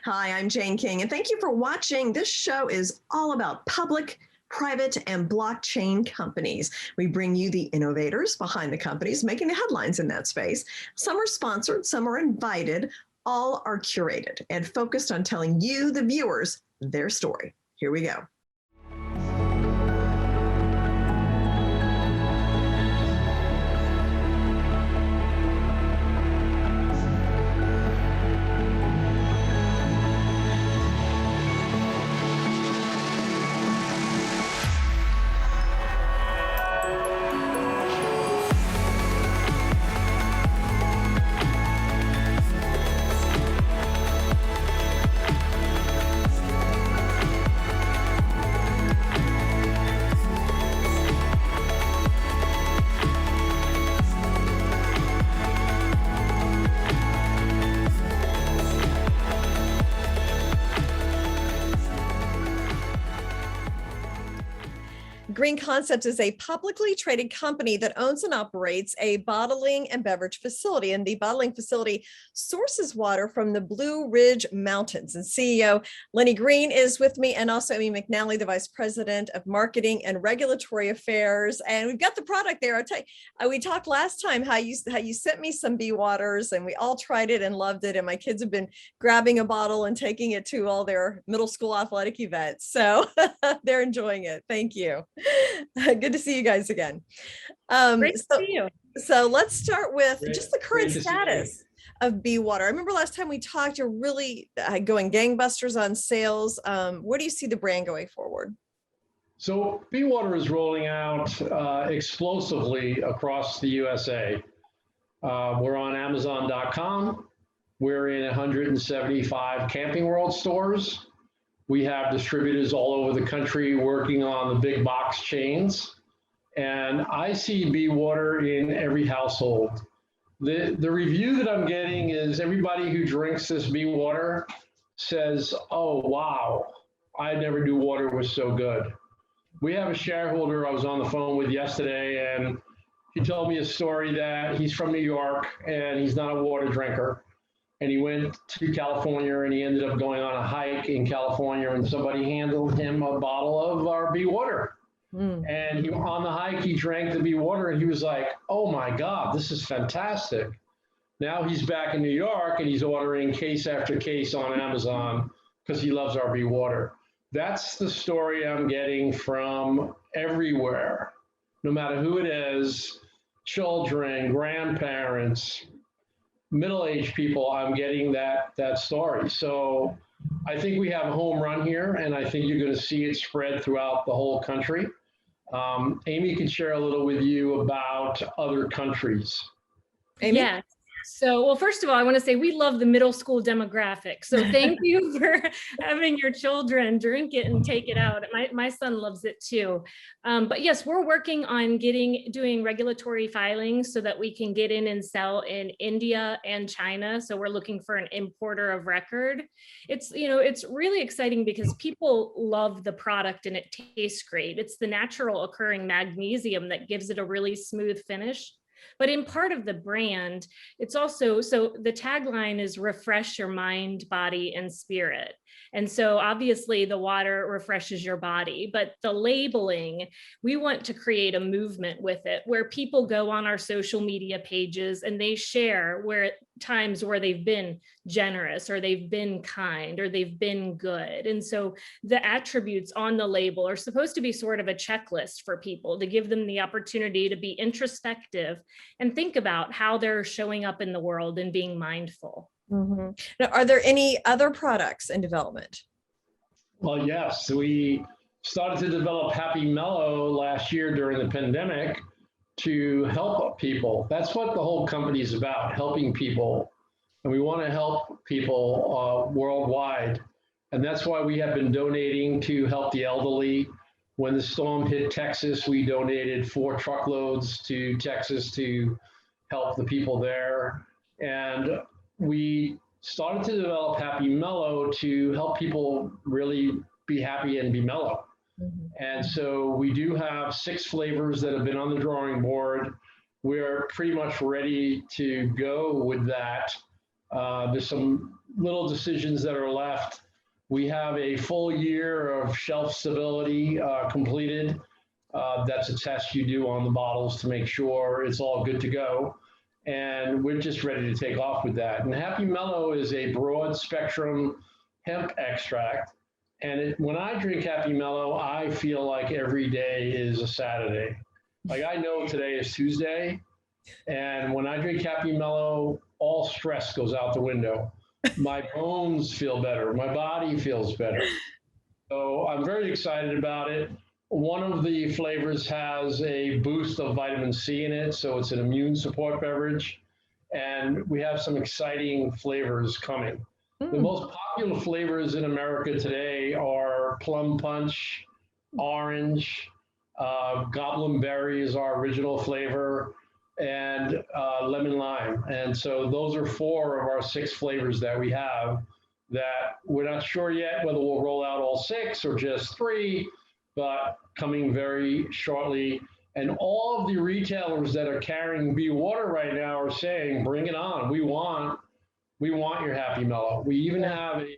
Hi, I'm Jane King, and thank you for watching. This show is all about public, private, and blockchain companies. We bring you the innovators behind the companies making the headlines in that space. Some are sponsored, some are invited, all are curated and focused on telling you, the viewers, their story. Here we go. Green Concepts is a publicly traded company that owns and operates a bottling and beverage facility. And the bottling facility sources water from the Blue Ridge Mountains. And CEO Lenny Green is with me, and also Amy McNally, the Vice President of Marketing and Regulatory Affairs. And we've got the product there. I'll tell you, we talked last time how you sent me some bee waters, and we all tried it and loved it. And my kids have been grabbing a bottle and taking it to all their middle school athletic events. So they're enjoying it. Thank you. Good to see you guys again. Great to see you. So let's start with just the current status of bee water. I remember last time we talked, you're really going gangbusters on sales. Where do you see the brand going forward? So bee water is rolling out explosively across the USA. We're on Amazon.com. We're in 175 Camping World stores. We have distributors all over the country working on the big box chains. And I see bee water in every household. The review that I'm getting is everybody who drinks this bee water says, oh, wow, I never knew water was so good. We have a shareholder I was on the phone with yesterday, and he told me a story that he's from New York and he's not a water drinker. And he went to California and he ended up going on a hike in California, and somebody handed him a bottle of our bee water. And on the hike, he drank the bee water and he was like, oh my God, this is fantastic. Now he's back in New York and he's ordering case after case on Amazon because he loves our bee water. That's the story I'm getting from everywhere, no matter who it is, children, grandparents, middle-aged people. I'm getting that story. So I think we have a home run here, and I think you're going to see it spread throughout the whole country. Amy can share a little with you about other countries. Amy? Yeah. So, well, first of all, I want to say we love the middle school demographic. So thank you for having your children drink it and take it out. My son loves it too. But yes, we're working on doing regulatory filings so that we can get in and sell in India and China. So we're looking for an importer of record. It's really exciting because people love the product and it tastes great. It's the natural occurring magnesium that gives it a really smooth finish. But in part of the brand, it's also, so the tagline is refresh your mind, body, and spirit. And so obviously the water refreshes your body, but the labeling, we want to create a movement with it where people go on our social media pages and they share times where they've been generous or they've been kind or they've been good. And so the attributes on the label are supposed to be sort of a checklist for people to give them the opportunity to be introspective and think about how they're showing up in the world and being mindful. Mm-hmm. Now, are there any other products in development? Well, yes, we started to develop Happy Mellow last year during the pandemic to help people. That's what the whole company is about, helping people. And we want to help people worldwide. And that's why we have been donating to help the elderly. When the storm hit Texas, we donated 4 truckloads to Texas to help the people there. And we started to develop Happy Mellow to help people really be happy and be mellow. Mm-hmm. And so we do have 6 flavors that have been on the drawing board. We're pretty much ready to go with that. There's some little decisions that are left. We have a full year of shelf stability completed. That's a test you do on the bottles to make sure it's all good to go. And we're just ready to take off with that. And Happy Mellow is a broad spectrum hemp extract. And when I drink Happy Mellow, I feel like every day is a Saturday. Like I know today is Tuesday. And when I drink Happy Mellow, all stress goes out the window. My bones feel better. My body feels better. So I'm very excited about it. One of the flavors has a boost of vitamin C in it, so it's an immune support beverage. And we have some exciting flavors coming. The most popular flavors in America today are plum punch, orange, goblin berry is our original flavor, and lemon lime. And so those are 4 of our 6 flavors that we have that we're not sure yet whether we'll roll out all 6 or just 3, but coming very shortly. And all of the retailers that are carrying Be Water right now are saying, bring it on. We want your Happy Mellow. We even have a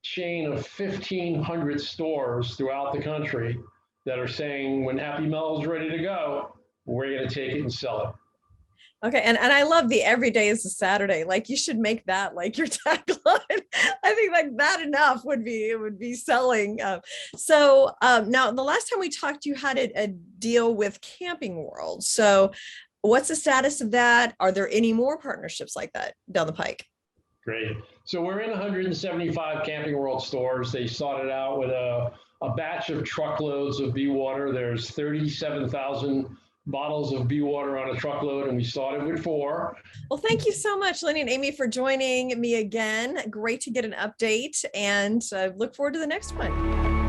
chain of 1,500 stores throughout the country that are saying when Happy Mellow is ready to go, we're going to take it and sell it. Okay. And I love the every day is a Saturday. Like you should make that like your tagline. I think like that enough would be selling. So now the last time we talked, you had a deal with Camping World. So what's the status of that? Are there any more partnerships like that down the pike? Great. So we're in 175 Camping World stores. They started out with a batch of truckloads of Be Water. There's 37,000 bottles of Be Water on a truckload, and we started with 4. Well, thank you so much, Lenny and Amy, for joining me again. Great to get an update, and look forward to the next one.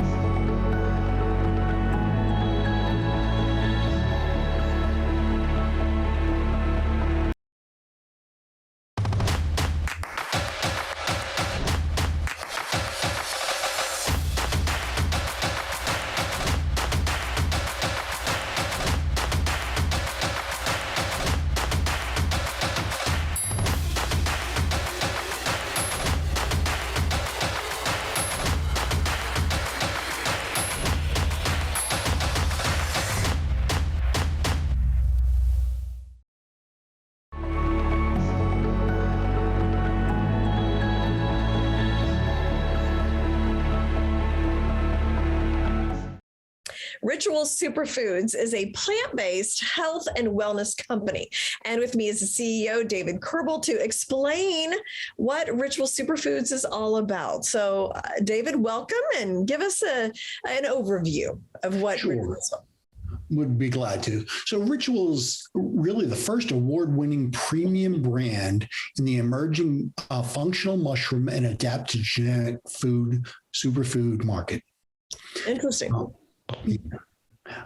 Ritual Superfoods is a plant-based health and wellness company. And with me is the CEO, David Kerbel, to explain what Ritual Superfoods is all about. So, David, welcome and give us an overview of what Ritual is. Would be glad to. So Ritual is really the first award-winning premium brand in the emerging functional mushroom and adaptogenic food superfood market. Interesting.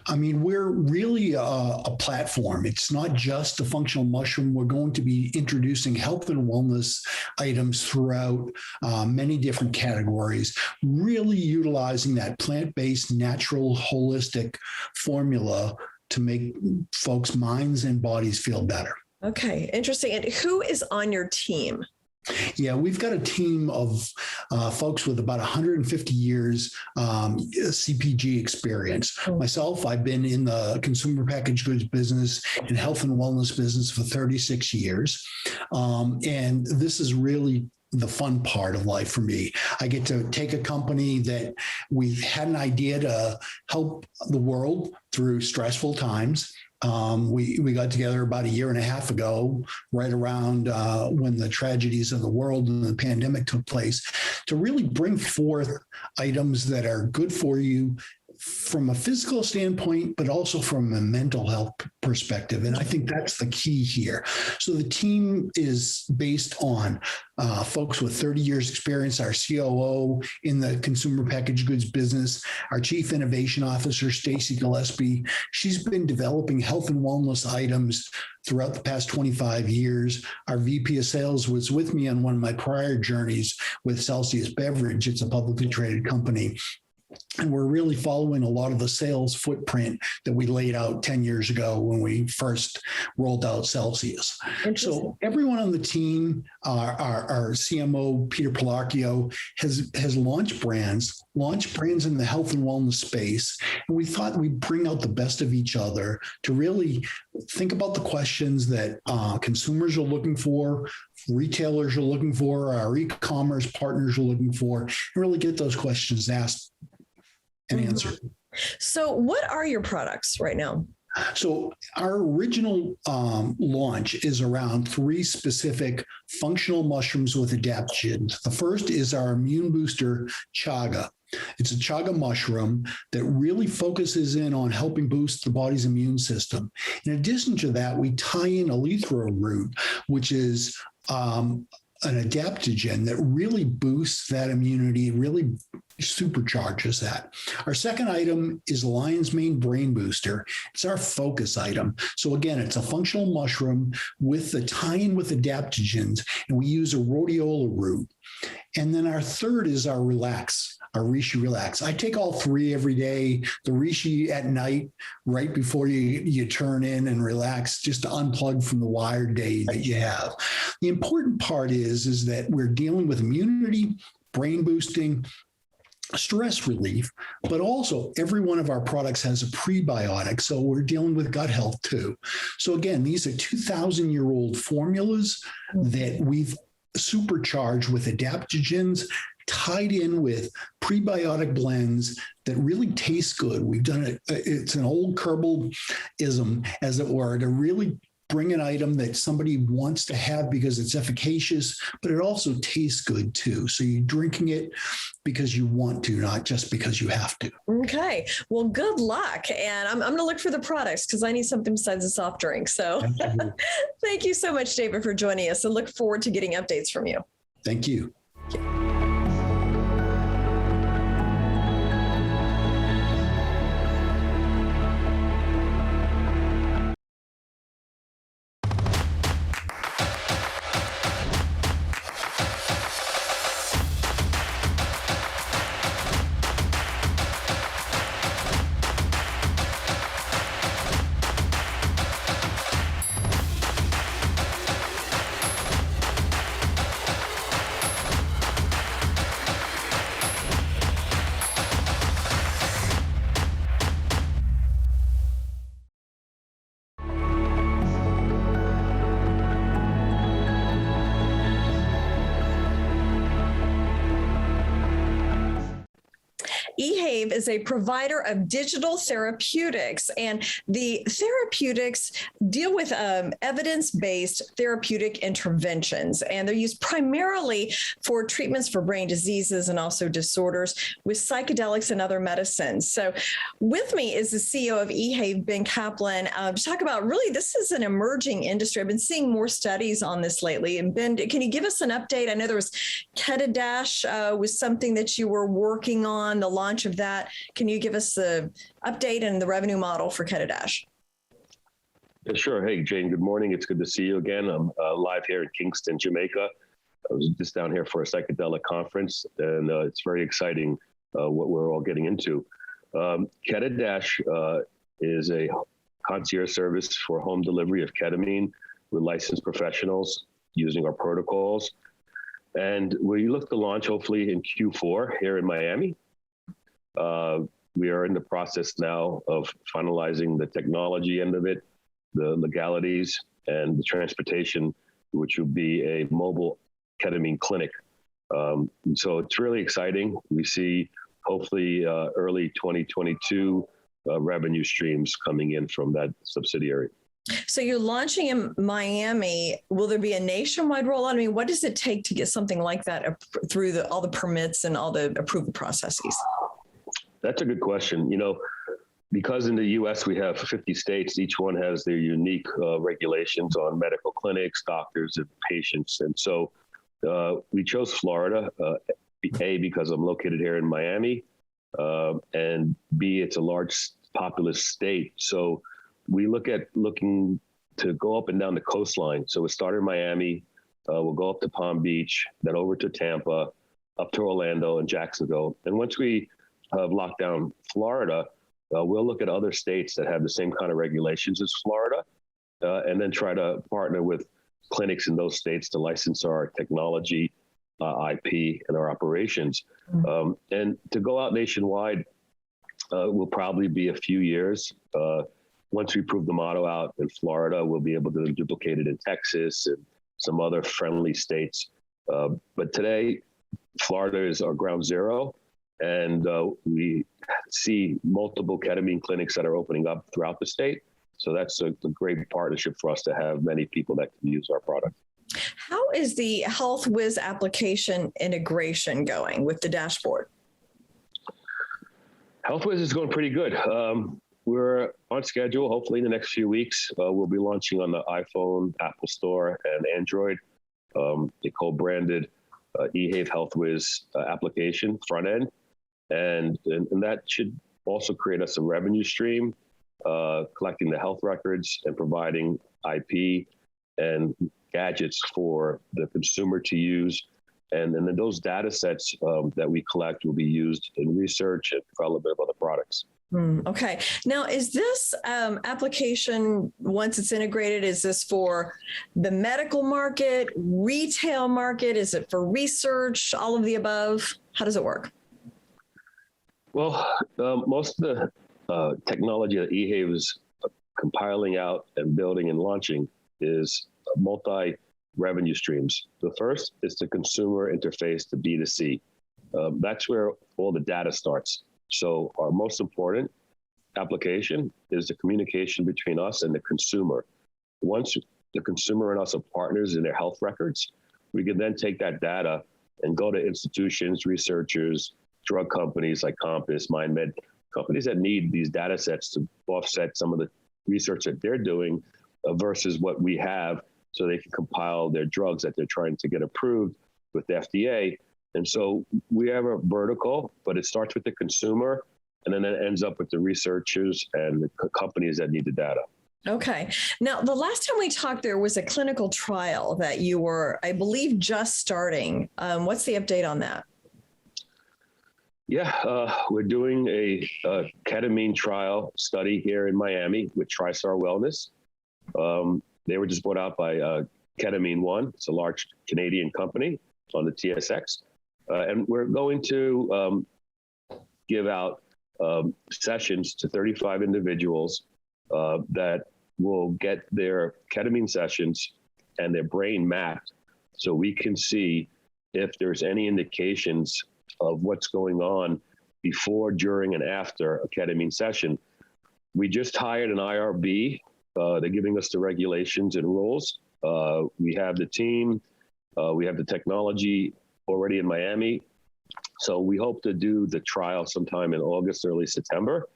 I mean, we're really a platform. It's not just a functional mushroom. We're going to be introducing health and wellness items throughout many different categories, really utilizing that plant-based, natural, holistic formula to make folks' minds and bodies feel better. Okay, interesting. And who is on your team? Yeah, we've got a team of folks with about 150 years CPG experience. Myself, I've been in the consumer packaged goods business and health and wellness business for 36 years. And this is really the fun part of life for me. I get to take a company that we've had an idea to help the world through stressful times. We got together about a year and a half ago, right around when the tragedies of the world and the pandemic took place, to really bring forth items that are good for you from a physical standpoint, but also from a mental health perspective. And I think that's the key here. So the team is based on folks with 30 years experience, our COO in the consumer packaged goods business, our Chief Innovation Officer, Stacy Gillespie. She's been developing health and wellness items throughout the past 25 years. Our VP of Sales was with me on one of my prior journeys with Celsius Beverage. It's a publicly traded company. And we're really following a lot of the sales footprint that we laid out 10 years ago when we first rolled out Celsius. So everyone on the team, our CMO, Peter Pilarchio, has launched brands in the health and wellness space. And we thought we'd bring out the best of each other to really think about the questions that consumers are looking for, retailers are looking for, our e-commerce partners are looking for, and really get those questions asked and answered. So what are your products right now? So our original launch is around 3 specific functional mushrooms with adaptogens. The first is our immune booster, chaga. It's a chaga mushroom that really focuses in on helping boost the body's immune system. In addition to that, we tie in alethra root, which is an adaptogen that really boosts that immunity, really supercharges that. Our second item is Lion's Mane Brain Booster. It's our focus item. So again, it's a functional mushroom with the tie-in with adaptogens, and we use a rhodiola root. And then our third is our Relax, our Reishi Relax. I take all 3 every day. The Reishi at night, right before you turn in and relax, just to unplug from the wired day that you have. The important part is that we're dealing with immunity, brain boosting, stress relief, but also every one of our products has a prebiotic. So we're dealing with gut health too. So again, these are 2,000-year-old formulas that we've supercharged with adaptogens, tied in with prebiotic blends that really taste good. We've done it. It's an old Kerbal-ism, as it were, to really bring an item that somebody wants to have because it's efficacious, but it also tastes good too. So you're drinking it because you want to, not just because you have to. Okay. Well, good luck. And I'm going to look for the products because I need something besides a soft drink. So thank you so much, David, for joining us, and look forward to getting updates from you. Thank you. eHave is a provider of digital therapeutics, and the therapeutics deal with evidence-based therapeutic interventions, and they're used primarily for treatments for brain diseases and also disorders with psychedelics and other medicines. So with me is the CEO of eHave, Ben Kaplan, to talk about really this is an emerging industry. I've been seeing more studies on this lately. And Ben, can you give us an update? I know there was Ketamine was something that you were working on, the launch of that. Can you give us the update and the revenue model for Ketamine? Yeah, sure. Hey, Jane, good morning. It's good to see you again. I'm live here in Kingston, Jamaica. I was just down here for a psychedelic conference, and it's very exciting what we're all getting into. Ketamine is a concierge service for home delivery of ketamine with licensed professionals using our protocols. And we look to launch hopefully in Q4 here in Miami. We are in the process now of finalizing the technology end of it, the legalities, and the transportation, which will be a mobile ketamine clinic. So it's really exciting. We see hopefully early 2022 revenue streams coming in from that subsidiary. So you're launching in Miami. Will there be a nationwide rollout? I mean, what does it take to get something like that through all the permits and all the approval processes? That's a good question. You know, because in the U.S. we have 50 states, each one has their unique regulations on medical clinics, doctors, and patients. And so we chose Florida, A, because I'm located here in Miami, and B, it's a large populous state. So we looking to go up and down the coastline. So we start in Miami, we'll go up to Palm Beach, then over to Tampa, up to Orlando and Jacksonville. And once we of lockdown Florida, we'll look at other states that have the same kind of regulations as Florida, and then try to partner with clinics in those states to license our technology, IP, and our operations. And to go out nationwide will probably be a few years. Once we prove the model out in Florida, we'll be able to duplicate it in Texas and some other friendly states. But today, Florida is our ground zero, and we see multiple ketamine clinics that are opening up throughout the state. So that's a great partnership for us to have many people that can use our product. How is the HealthWiz application integration going with the dashboard? HealthWiz is going pretty good. We're on schedule. Hopefully in the next few weeks, we'll be launching on the iPhone, Apple Store, and Android, a co-branded eHave HealthWiz application front end. And that should also create us a revenue stream, collecting the health records and providing IP and gadgets for the consumer to use. And then those data sets that we collect will be used in research and development of other products. Okay. Now, is this application, once it's integrated, is this for the medical market, retail market? Is it for research, all of the above? How does it work? Well, most of the technology that eHave is compiling out and building and launching is multi-revenue streams. The first is the consumer interface to B2C. That's where all the data starts. So our most important application is the communication between us and the consumer. Once the consumer and us are partners in their health records, we can then take that data and go to institutions, researchers, drug companies like Compass, MindMed, companies that need these data sets to offset some of the research that they're doing versus what we have, so they can compile their drugs that they're trying to get approved with the FDA. And so we have a vertical, but it starts with the consumer, and then it ends up with the researchers and the companies that need the data. Okay. Now, the last time we talked, there was a clinical trial that you were, I believe, just starting. What's the update on that? Yeah, we're doing a ketamine trial study here in Miami with TriStar Wellness. They were just bought out by Ketamine One. It's a large Canadian company on the TSX. And we're going to give out sessions to 35 individuals that will get their ketamine sessions and their brain mapped, so we can see if there's any indications of what's going on before, during, and after a ketamine session. We just hired an IRB. They're giving us the regulations and rules. We have the team. We have the technology already in Miami. So we hope to do the trial sometime in August, early September.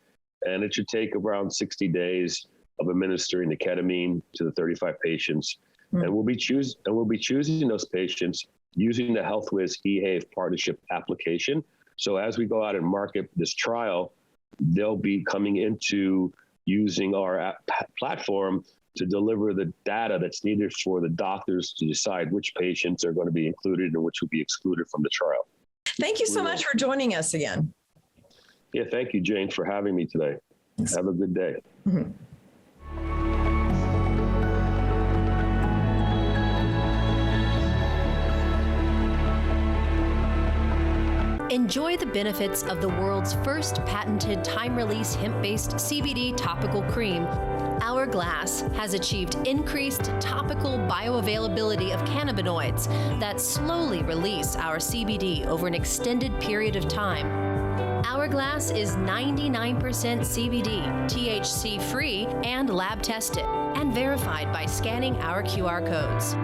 And it should take around 60 days of administering the ketamine to the 35 patients. And we'll be choosing those patients using the HealthWiz eHave partnership application. So as we go out and market this trial, they'll be coming into using our platform to deliver the data that's needed for the doctors to decide which patients are going to be included and which will be excluded from the trial. Thank you so much for joining us again. Yeah, thank you, Jane, for having me today. Thanks. Have a good day. Mm-hmm. Enjoy the benefits of the world's first patented time-release hemp-based CBD topical cream. Hourglass has achieved increased topical bioavailability of cannabinoids that slowly release our CBD over an extended period of time. Hourglass is 99% CBD, THC-free, and lab-tested, and verified by scanning our QR codes.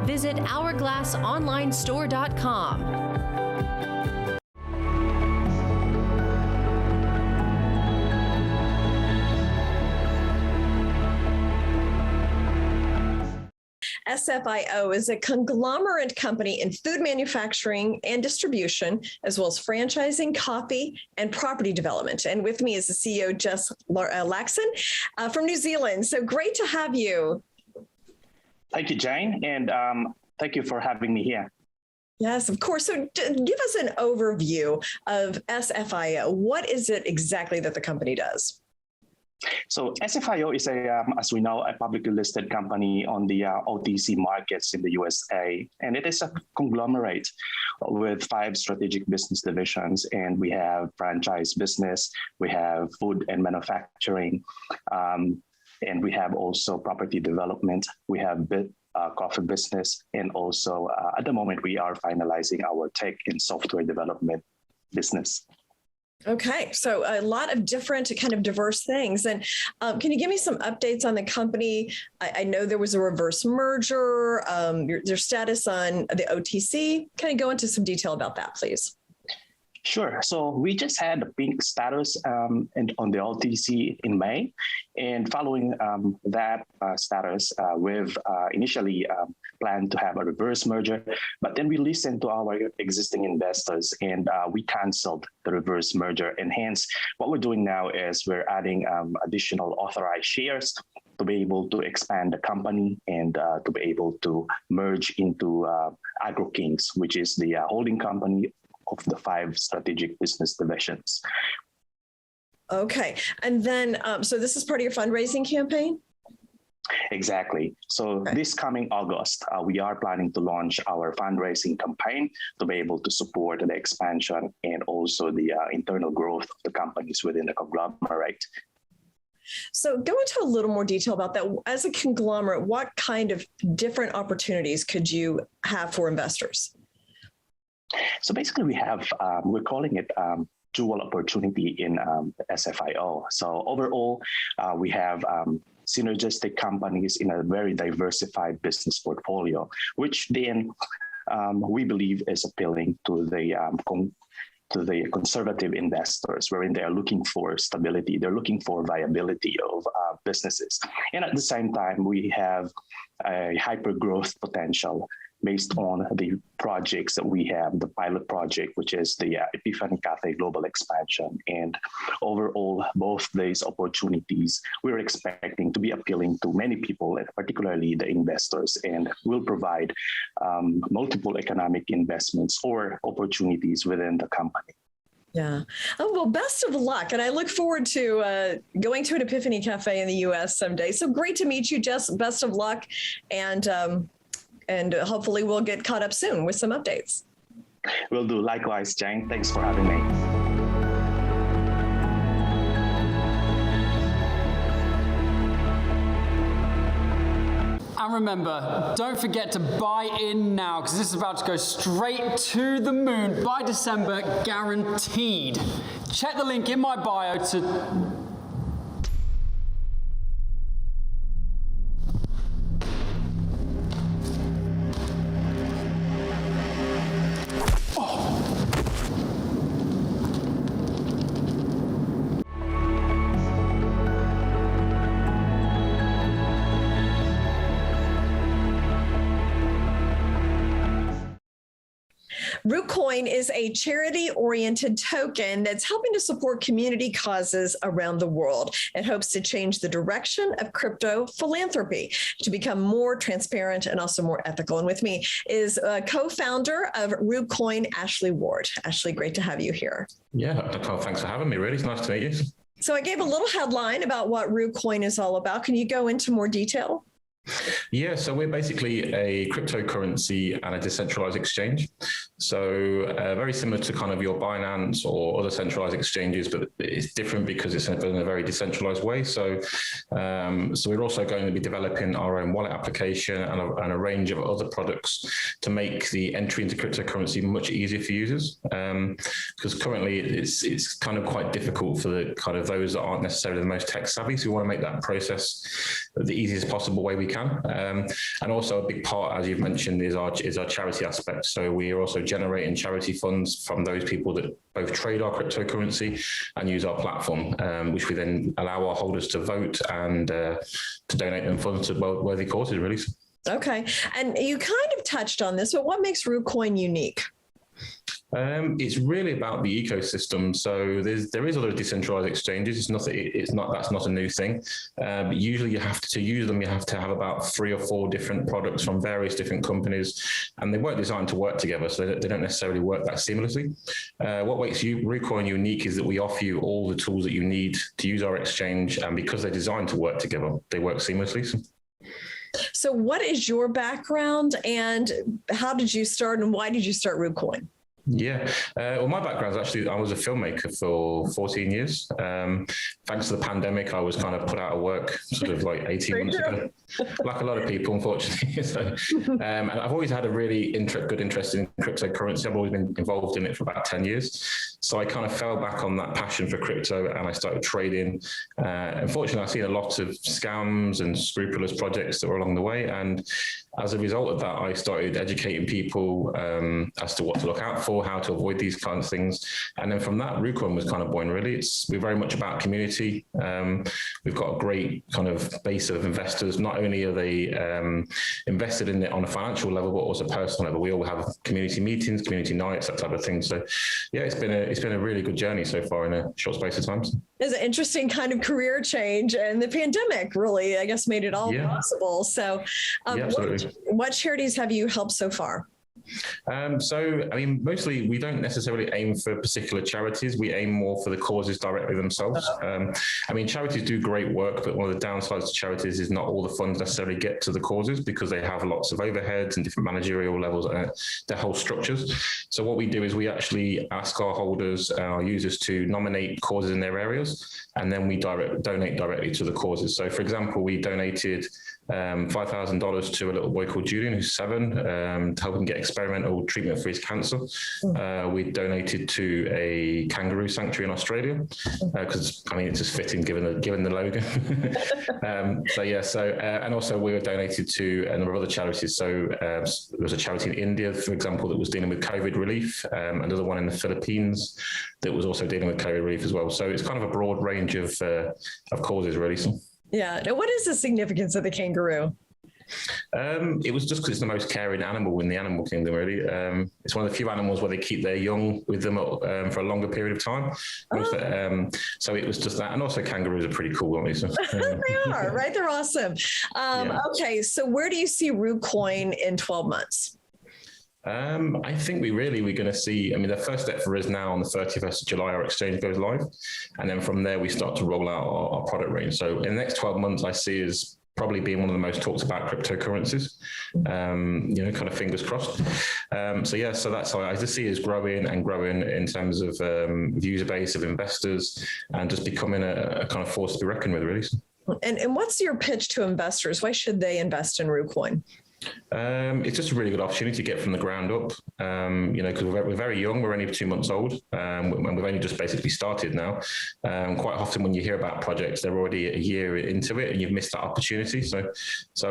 Visit hourglassonlinestore.com. SFIO is a conglomerate company in food manufacturing and distribution, as well as franchising, coffee, and property development. And with me is the CEO, Jess Laxon from New Zealand. So great to have you. Thank you, Jane, and thank you for having me here. Yes, of course. So give us an overview of SFIO. What is it exactly that the company does? So SFIO is as we know, a publicly listed company on the OTC markets in the USA, and it is a conglomerate with 5 strategic business divisions. And we have franchise business, we have food and manufacturing, and we have also property development. We have coffee business, and also at the moment we are finalizing our tech and software development business. Okay, so a lot of different kind of diverse things. And can you give me some updates on the company? I know there was a reverse merger, their status on the OTC. Kind of go into some detail about that, please. Sure. So we just had a pink status on the OTC in May. And following that status, we've initially planned to have a reverse merger, but then we listened to our existing investors and we canceled the reverse merger. And hence, what we're doing now is we're adding additional authorized shares to be able to expand the company and to be able to merge into AgroKings, which is the holding company of the 5 strategic business divisions. Okay. And then, so this is part of your fundraising campaign? Exactly. So this coming August, we are planning to launch our fundraising campaign to be able to support the expansion and also the internal growth of the companies within the conglomerate. So go into a little more detail about that. As a conglomerate, what kind of different opportunities could you have for investors? So basically we have, we're calling it dual opportunity in SFIO. So overall, we have synergistic companies in a very diversified business portfolio, which then we believe is appealing to the conservative investors, wherein they are looking for stability, they're looking for viability of businesses. And at the same time, we have a hyper growth potential based on the projects that we have, the pilot project, which is the Epiphany Cafe Global Expansion. And overall, both these opportunities we're expecting to be appealing to many people, and particularly the investors, and will provide multiple economic investments or opportunities within the company. Yeah. Oh, well, best of luck. And I look forward to going to an Epiphany Cafe in the US someday. So great to meet you, Jess. Best of luck. And hopefully we'll get caught up soon with some updates. Will do. Likewise, Jane. Thanks for having me. And remember, don't forget to buy in now, because this is about to go straight to the moon by December, guaranteed. Check the link in my bio to... Rootcoin is a charity-oriented token that's helping to support community causes around the world. It hopes to change the direction of crypto philanthropy to become more transparent and also more ethical. And with me is co-founder of Rootcoin, Ashley Ward. Ashley, great to have you here. Yeah, thanks for having me, really. It's nice to meet you. So I gave a little headline about what Rootcoin is all about. Can you go into more detail? Yeah, so we're basically a cryptocurrency and a decentralized exchange. So very similar to kind of your Binance or other centralized exchanges, but it's different because it's in a very decentralized way. So we're also going to be developing our own wallet application and a range of other products to make the entry into cryptocurrency much easier for users. Because currently it's kind of quite difficult for the kind of those that aren't necessarily the most tech savvy. So we want to make that process the easiest possible way we can. And also a big part, as you've mentioned, is our charity aspect. So we are also generating charity funds from those people that both trade our cryptocurrency and use our platform, which we then allow our holders to vote and to donate them funds to worthy causes, really. Okay. And you kind of touched on this, but what makes Rootcoin unique? It's really about the ecosystem. So there is other decentralized exchanges. That's not a new thing. But usually you have to use them. You have to have about 3 or 4 different products from various different companies, and they weren't designed to work together. So they don't necessarily work that seamlessly. What makes Rootcoin unique is that we offer you all the tools that you need to use our exchange, and because they're designed to work together, they work seamlessly. So what is your background and how did you start and why did you start Rootcoin? Yeah, well, my background is actually, I was a filmmaker for 14 years. Thanks to the pandemic, I was kind of put out of work sort of like 18 months ago, like a lot of people, unfortunately. So, and I've always had a really good interest in cryptocurrency. I've always been involved in it for about 10 years. So I kind of fell back on that passion for crypto and I started trading. Unfortunately, I've seen a lot of scams and scrupulous projects that were along the way. And as a result of that, I started educating people as to what to look out for, how to avoid these kinds of things. And then from that, Rootcoin was kind of born, really. We're very much about community. We've got a great kind of base of investors. Not only are they invested in it on a financial level, but also personal level. We all have community meetings, community nights, that type of thing. So yeah, it's been a really good journey so far in a short space of time. It's an interesting kind of career change, and the pandemic really, I guess, made it all possible. So what charities have you helped so far? So, I mean, mostly we don't necessarily aim for particular charities. We aim more for the causes directly themselves. I mean, charities do great work, but one of the downsides to charities is not all the funds necessarily get to the causes because they have lots of overheads and different managerial levels and their whole structures. So what we do is we actually ask our holders, our users to nominate causes in their areas, and then we donate directly to the causes. So for example, we donated $5,000 to a little boy called Julian, who's 7, to help him get experimental treatment for his cancer. We donated to a kangaroo sanctuary in Australia because I mean it's just fitting given the logo. And also we were donated to a number of other charities. So there was a charity in India, for example, that was dealing with COVID relief. Another one in the Philippines that was also dealing with COVID relief as well. So it's kind of a broad range of causes, really. So. Yeah. Now, what is the significance of the kangaroo? It was just because it's the most caring animal in the animal kingdom, really. It's one of the few animals where they keep their young with them for a longer period of time. So it was just that. And also kangaroos are pretty cool, aren't they? So, they are, right? They're awesome. Okay, so where do you see Rootcoin in 12 months? I think we're going to see, I mean, the first step for us now on the 31st of July, our exchange goes live. And then from there, we start to roll out our product range. So in the next 12 months, I see us probably being one of the most talked about cryptocurrencies, kind of fingers crossed. So that's how I just see us growing and growing in terms of user base of investors and just becoming a kind of force to be reckoned with, really. And what's your pitch to investors? Why should they invest in Rootcoin? It's just a really good opportunity to get from the ground up, because we're very young. We're only 2 months old, and we've only just basically started now. Quite often when you hear about projects, they're already a year into it and you've missed that opportunity. So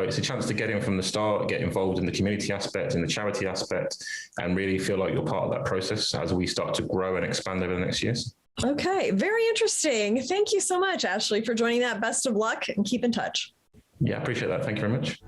it's a chance to get in from the start, get involved in the community aspect, in the charity aspect, and really feel like you're part of that process as we start to grow and expand over the next years. Okay, very interesting. Thank you so much, Ashley, for joining that. Best of luck and keep in touch. Yeah, I appreciate that. Thank you very much.